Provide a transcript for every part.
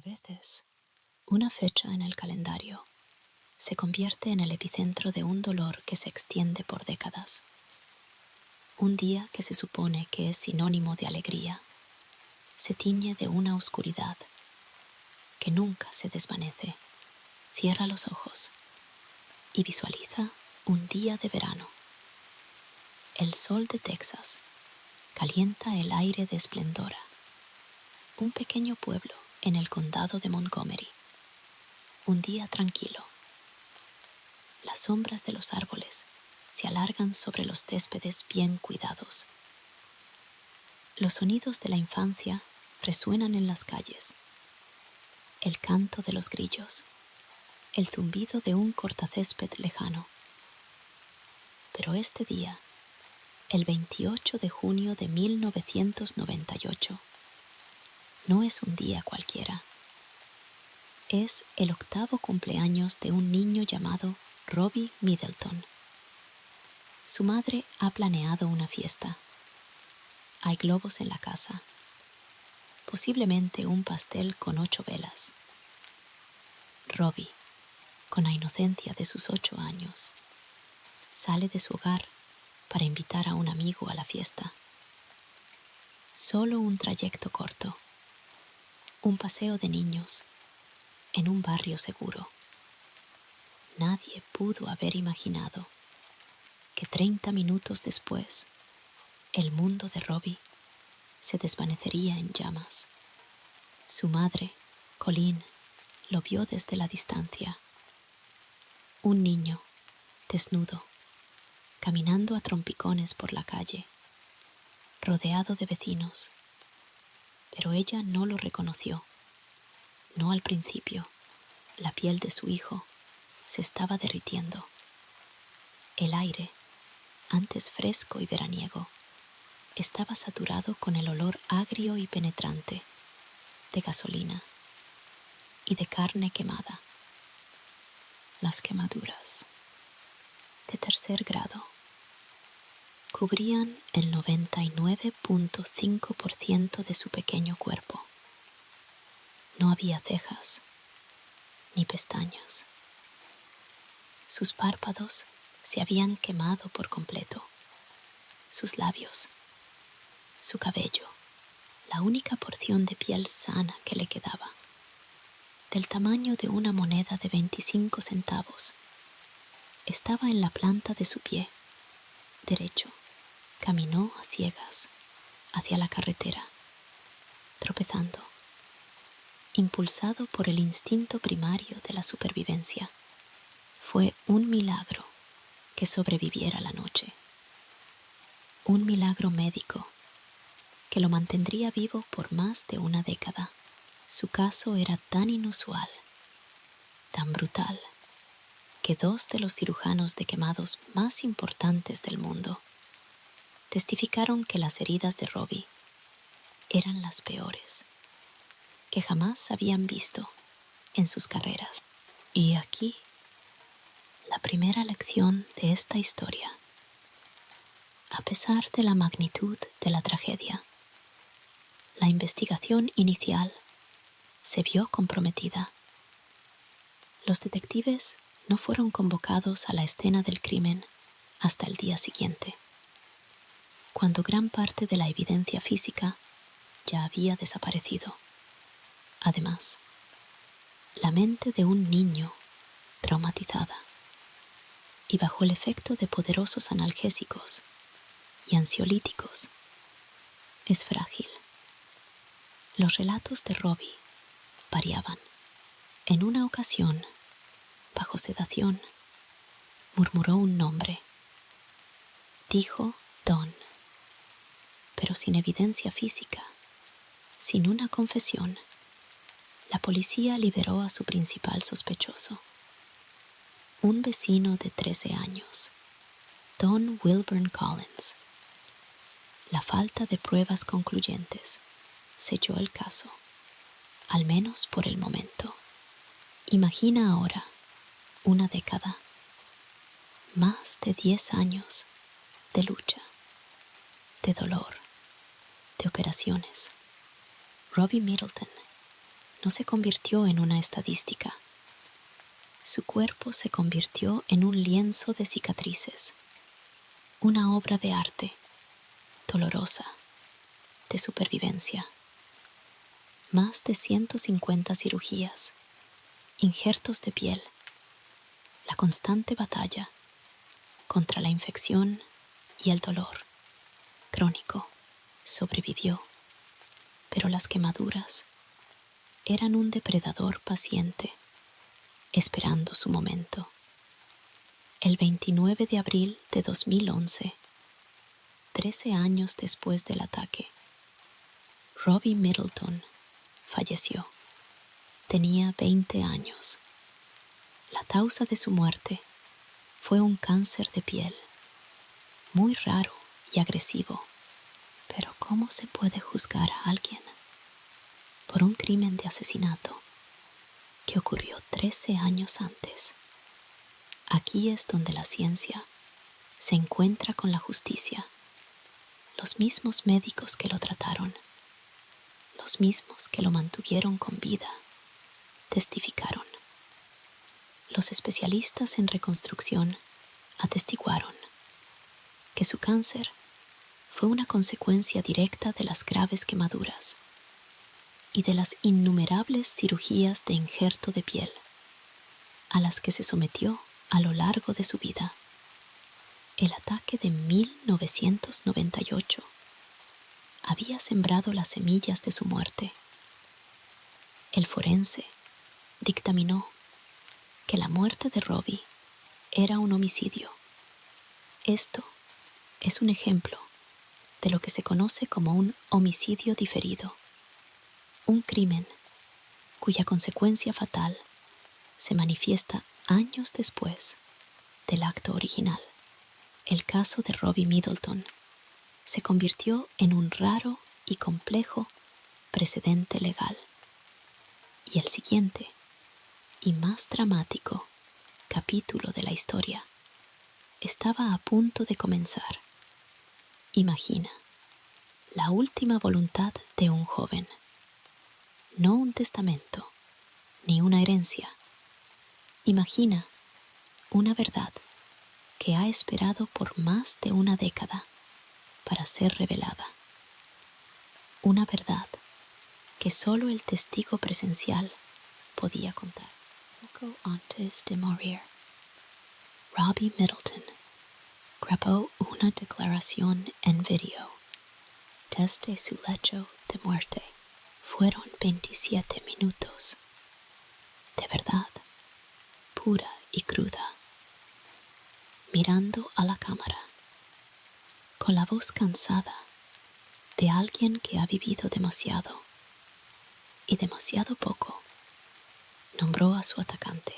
A veces, una fecha en el calendario se convierte en el epicentro de un dolor que se extiende por décadas. Un día que se supone que es sinónimo de alegría, se tiñe de una oscuridad que nunca se desvanece. Cierra los ojos y visualiza un día de verano. El sol de Texas calienta el aire de esplendor. Un pequeño pueblo en el condado de Montgomery. Un día tranquilo. Las sombras de los árboles se alargan sobre los céspedes bien cuidados. Los sonidos de la infancia resuenan en las calles. El canto de los grillos, el zumbido de un cortacésped lejano. Pero este día, el 28 de junio de 1998, no es un día cualquiera. Es el 8º cumpleaños de un niño llamado Robbie Middleton. Su madre ha planeado una fiesta. Hay globos en la casa, posiblemente un pastel con 8 velas. Robbie, con la inocencia de sus 8 años, sale de su hogar para invitar a un amigo a la fiesta. Solo un trayecto corto, un paseo de niños en un barrio seguro. Nadie pudo haber imaginado que 30 minutos después, el mundo de Robbie se desvanecería en llamas. Su madre, Colleen, lo vio desde la distancia. Un niño, desnudo, caminando a trompicones por la calle, rodeado de vecinos. Pero ella no lo reconoció. No al principio. La piel de su hijo se estaba derritiendo. El aire, antes fresco y veraniego, estaba saturado con el olor agrio y penetrante de gasolina y de carne quemada. Las quemaduras, de 3er grado, cubrían el 99.5% de su pequeño cuerpo. No había cejas ni pestañas. Sus párpados se habían quemado por completo. Sus labios, su cabello, la única porción de piel sana que le quedaba, del tamaño de una moneda de 25 centavos, estaba en la planta de su pie derecho. Caminó a ciegas hacia la carretera, tropezando, impulsado por el instinto primario de la supervivencia. Fue un milagro que sobreviviera la noche. Un milagro médico que lo mantendría vivo por más de una década. Su caso era tan inusual, tan brutal, que 2 de los cirujanos de quemados más importantes del mundo testificaron que las heridas de Robbie eran las peores que jamás habían visto en sus carreras. Y aquí, la primera lección de esta historia. A pesar de la magnitud de la tragedia, la investigación inicial se vio comprometida. Los detectives no fueron convocados a la escena del crimen hasta el día siguiente, cuando gran parte de la evidencia física ya había desaparecido. Además, la mente de un niño traumatizada y bajo el efecto de poderosos analgésicos y ansiolíticos es frágil. Los relatos de Robbie variaban. En una ocasión, bajo sedación, murmuró un nombre. Dijo Don, pero sin evidencia física, sin una confesión. La policía liberó a su principal sospechoso, un vecino de 13 años, Don Wilburn Collins. La falta de pruebas concluyentes selló el caso, al menos por el momento. Imagina ahora una década, más de 10 años de lucha, de dolor, de operaciones. Robbie Middleton no se convirtió en una estadística. Su cuerpo se convirtió en un lienzo de cicatrices, una obra de arte, dolorosa, de supervivencia. Más de 150 cirugías, injertos de piel, la constante batalla contra la infección y el dolor crónico. Sobrevivió, pero las quemaduras eran un depredador paciente, esperando su momento. El 29 de abril de 2011, 13 años después del ataque, Robbie Middleton falleció. Tenía 20 años. La causa de su muerte fue un cáncer de piel, muy raro y agresivo. Pero ¿cómo se puede juzgar a alguien por un crimen de asesinato que ocurrió 13 años antes? Aquí es donde la ciencia se encuentra con la justicia. Los mismos médicos que lo trataron, los mismos que lo mantuvieron con vida, testificaron. Los especialistas en reconstrucción atestiguaron que su cáncer fue una consecuencia directa de las graves quemaduras y de las innumerables cirugías de injerto de piel a las que se sometió a lo largo de su vida. El ataque de 1998 había sembrado las semillas de su muerte. El forense dictaminó que la muerte de Robbie era un homicidio. Esto es un ejemplo de lo que se conoce como un homicidio diferido, un crimen cuya consecuencia fatal se manifiesta años después del acto original. El caso de Robbie Middleton se convirtió en un raro y complejo precedente legal. Y el siguiente y más dramático capítulo de la historia estaba a punto de comenzar. Imagina la última voluntad de un joven, no un testamento ni una herencia. Imagina una verdad que ha esperado por más de una década para ser revelada. Una verdad que solo el testigo presencial podía contar. Poco antes de morir, Robbie Middleton grabó una declaración en video desde su lecho de muerte. Fueron 27 minutos de verdad pura y cruda, mirando a la cámara, con la voz cansada de alguien que ha vivido demasiado y demasiado poco. Nombró a su atacante.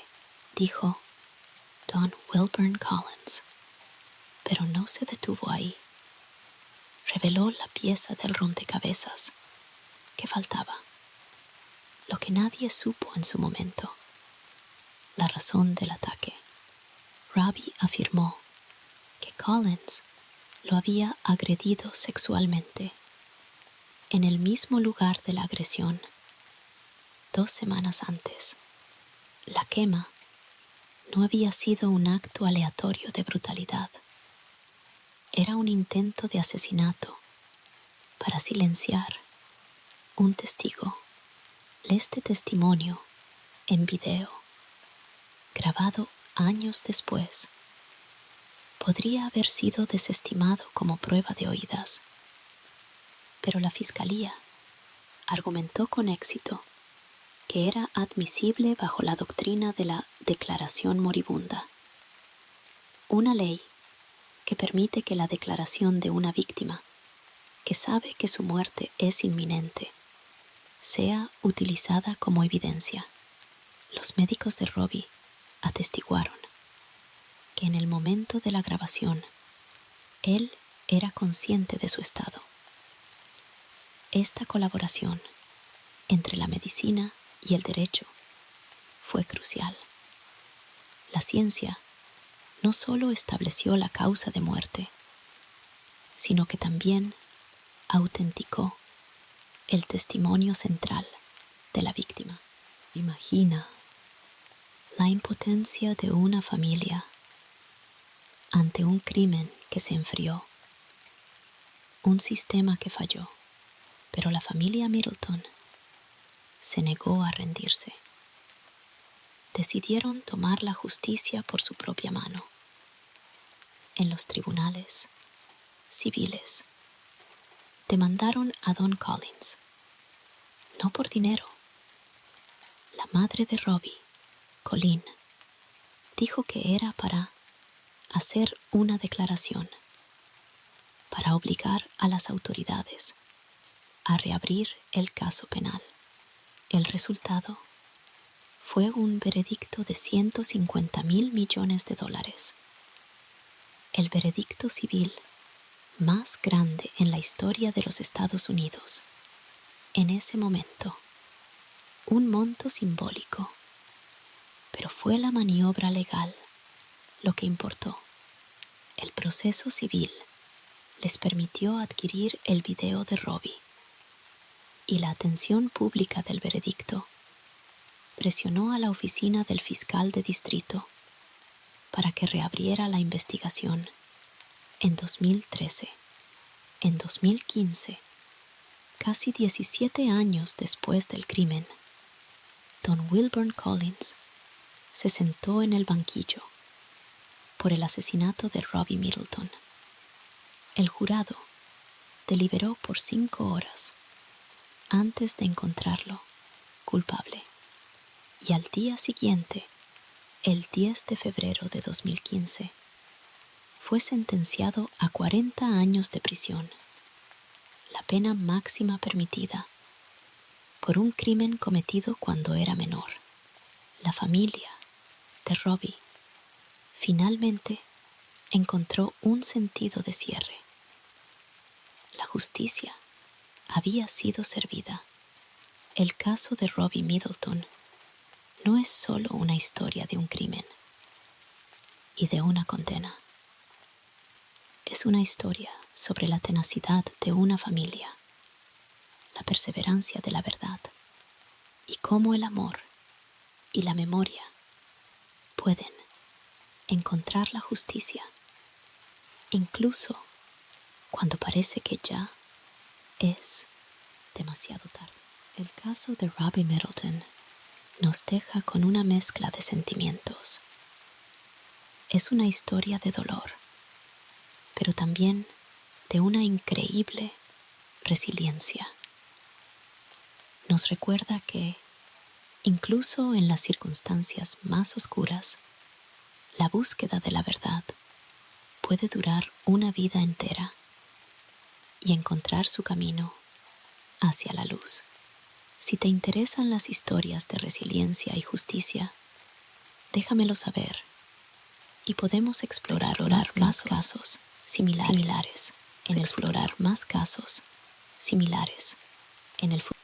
Dijo Don Wilburn Collins, pero no se detuvo ahí. Reveló la pieza del rompecabezas que faltaba, lo que nadie supo en su momento, la razón del ataque. Robbie afirmó que Collins lo había agredido sexualmente en el mismo lugar de la agresión 2 semanas antes. La quema no había sido un acto aleatorio de brutalidad. Era un intento de asesinato para silenciar un testigo. Este testimonio en video, grabado años después, podría haber sido desestimado como prueba de oídas, pero la fiscalía argumentó con éxito que era admisible bajo la doctrina de la declaración moribunda, una ley que permite que la declaración de una víctima que sabe que su muerte es inminente sea utilizada como evidencia. Los médicos de Robbie atestiguaron que en el momento de la grabación él era consciente de su estado. Esta colaboración entre la medicina y el derecho fue crucial. La ciencia no solo estableció la causa de muerte, sino que también autenticó el testimonio central de la víctima. Imagina la impotencia de una familia ante un crimen que se enfrió, un sistema que falló, pero la familia Middleton se negó a rendirse. Decidieron tomar la justicia por su propia mano. En los tribunales civiles demandaron a Don Collins, no por dinero. La madre de Robbie, Colleen, dijo que era para hacer una declaración, para obligar a las autoridades a reabrir el caso penal. El resultado fue un veredicto de $150 millones. El veredicto civil más grande en la historia de los Estados Unidos. En ese momento, un monto simbólico, pero fue la maniobra legal lo que importó. El proceso civil les permitió adquirir el video de Robbie y la atención pública del veredicto presionó a la oficina del fiscal de distrito para que reabriera la investigación. En 2013, en 2015, casi 17 años después del crimen, Don Wilburn Collins se sentó en el banquillo por el asesinato de Robbie Middleton. El jurado deliberó por 5 horas antes de encontrarlo culpable, y al día siguiente, el 10 de febrero de 2015, fue sentenciado a 40 años de prisión, la pena máxima permitida, por un crimen cometido cuando era menor. La familia de Robbie finalmente encontró un sentido de cierre. La justicia había sido servida. El caso de Robbie Middleton no es solo una historia de un crimen y de una condena. Es una historia sobre la tenacidad de una familia, la perseverancia de la verdad y cómo el amor y la memoria pueden encontrar la justicia, incluso cuando parece que ya es demasiado tarde. El caso de Robbie Middleton nos deja con una mezcla de sentimientos. Es una historia de dolor, pero también de una increíble resiliencia. Nos recuerda que, incluso en las circunstancias más oscuras, la búsqueda de la verdad puede durar una vida entera y encontrar su camino hacia la luz. Si te interesan las historias de resiliencia y justicia, déjamelo saber y podemos explorar más casos similares en el futuro.